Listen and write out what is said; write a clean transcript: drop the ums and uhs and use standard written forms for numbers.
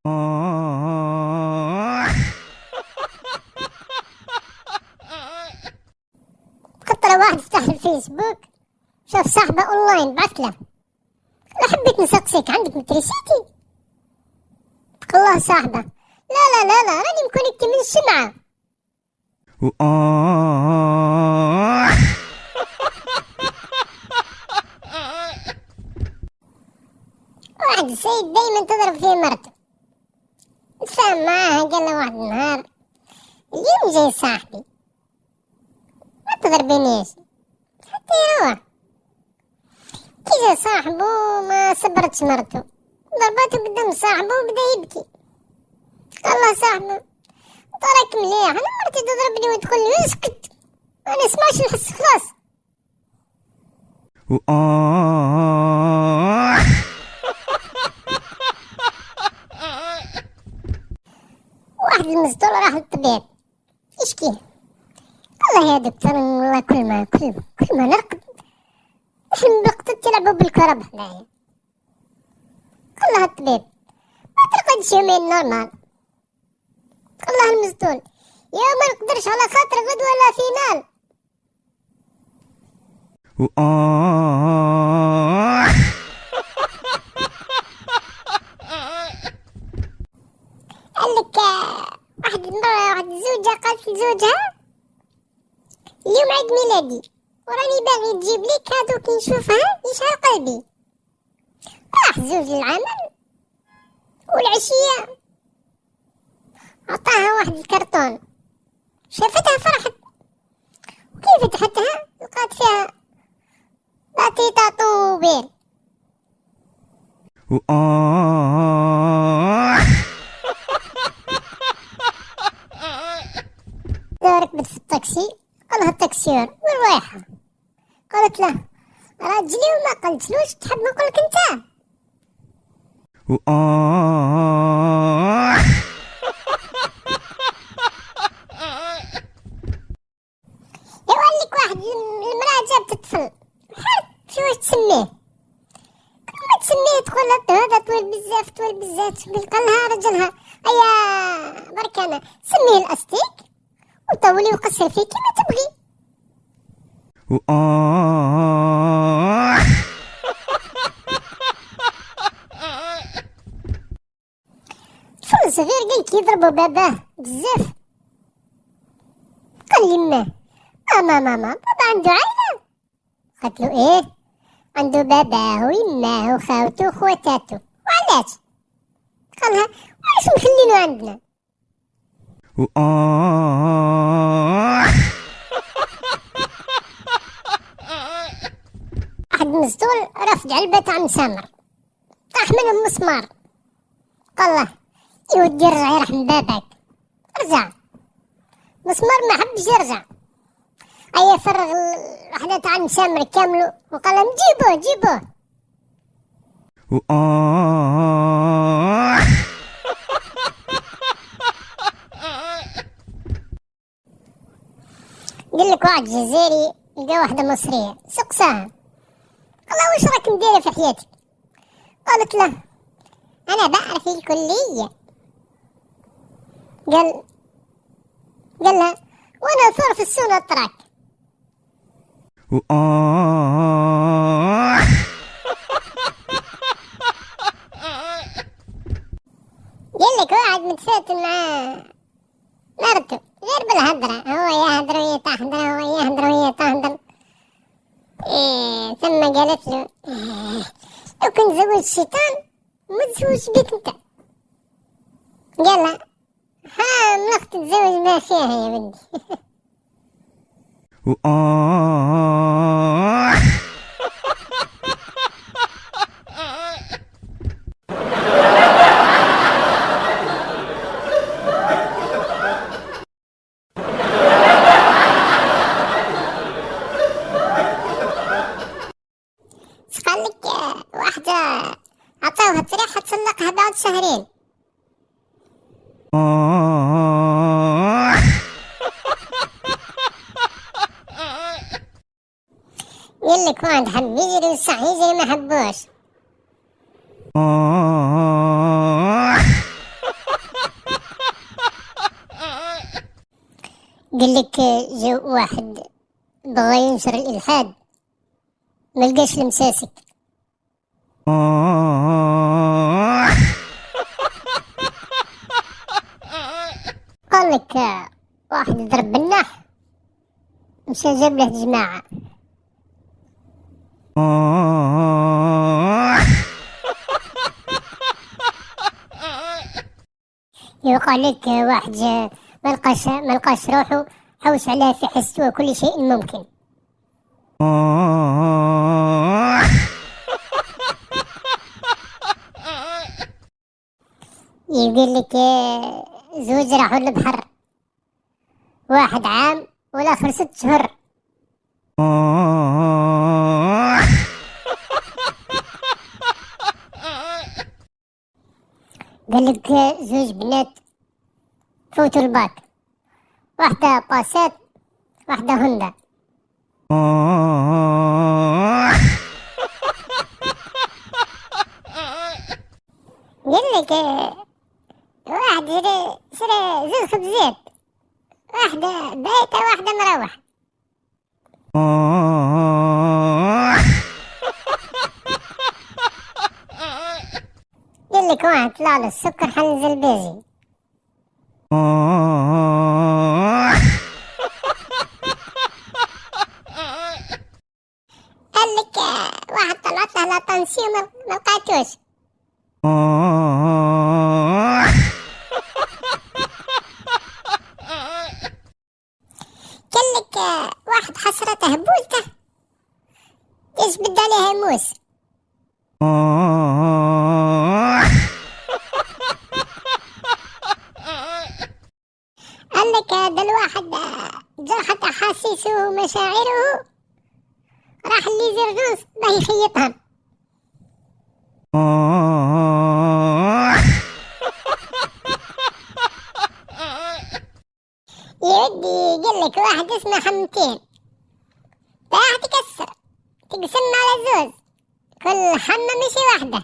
خطرة واحد فتح الفيسبوك، شاف صاحبه اونلاين، بعث له: لو حبيت نسقسيك، عندك متريسيتي؟ تقول له صاحبه: لا لا لا لا، راني مكونكتي من الشمعة. واحد السيد دايما تضرب فيه مرته، تفاهم معاها، قال له واحد النهار: اليوم جاي صاحبي، ما تضربينيش حتى يروح. كي جا صاحبه ما صبرتش مرته، ضربته قدام صاحبه وبدا يبكي. قال له صاحبه: تراك مليح، انا مرتي تضربني وتقول لي اسكت، ما نسمعش نحس خلاص. واحد المسطول راح للطبيب يشكيه، قال له: يا دكتور، والله كل ما نرقد نحلم بالقطط يلعبوا بالكرة بحدايا. قال له الطبيب: ما ترقدش يومين نورمال. قال له المسطول: يا ما نقدرش على خاطر غدوة لا فينال. قال لك واحد المرة، واحد الزوجة قالت لزوجها: اليوم عيد ميلادي وراني باغي تجيب لي كادو، كي نشوفها يشعل قلبي. راح زوج للعمل، والعشية عطاها واحد الكرتون، شافتها فرحت، وكيف فتحتها لقات فيها بطيطة طوبيل. ركبت في الطاكسي، قالها التاكسيور: وين رايحة؟ قالت له: راجلي وما قلتلوش، تحب نقولك انت؟ يقول لك واحد المرأة جابت الطفل، حرت شو واش تسميه؟ كل ما تسميه تقول له هذا طويل بزاف طويل بزاف. قال لها رجلها: ايا برك انا سميه الاستيك وطولي وقصر فيه كيما تبغي. طفل صغير قال يضربوا باباه بزاف، قال يماه: ماما بابا عنده عائلة؟ قالت له: ايه، عنده باباه ويماه وخاوته وخواتاته. وعلاش؟ قالها: وعلاش مخلينه عندنا؟ واحد مسطول رفض علبة عم سامر، طاح منهم مسمار. قال له: يودي رجع يرحم باباك. رجع مسمار ما حبش يرجع، اي فرغ الوحدة تاع المسامر كاملو وقال لهم: جيبوه. قال لك واحد جزائري لقى واحدة مصرية، سقساها، قال لها: واش راك ندير في حياتك؟ قالت له: انا بعرف الكلية. قال لها: وانا ثور في السنة التراك. قال لك واحد متفاتن مع مرته غير بالهدرة، هو يهدر وهي تهدر، هو يهدر وهي تهدر. ثم قالت له: لو كنت زوج الشيطان ما تزوج بيك انت. قال لها: ها مرأة تتزوج ما فيها يا بنتي. قال لك واحدة عطاوها طريحة تسلقها بعد شهرين. قال لك واحد حب يجري وصح يجري ما حبوش. قال لك جا واحد بغى ينشر الإلحاد، ما لقاش المساسك. قال لك واحد ضرب بالناح، مشى جاب له جماعة. يوقع لك واحد جا ما لقاش روحه، حوس عليها في حسه وكل شيء ممكن. يقول لك زوج راحوا للبحر، واحد عام والآخر 6 شهور. قال لك زوج بنات فوتوا الباك، واحدة باسات واحدة هوندا. قال لك واحد شرى 2 خبزات، واحدة بايتة واحدة مروح. قال لك واحد طلع له السكر حنزل بيجي. قال لك واحد طلعت له لاتانسيون ما لقيتوش. قال لك واحد حسرته بولته يجبد عليها موس. قال لك هذا الواحد جرحت أحاسيسه ومشاعره، راح اللي زرنوس باه يخيطها. يودي قال لك واحد اسمه حمتين، راح تقسم على زوز، كل حمة مشي واحدة.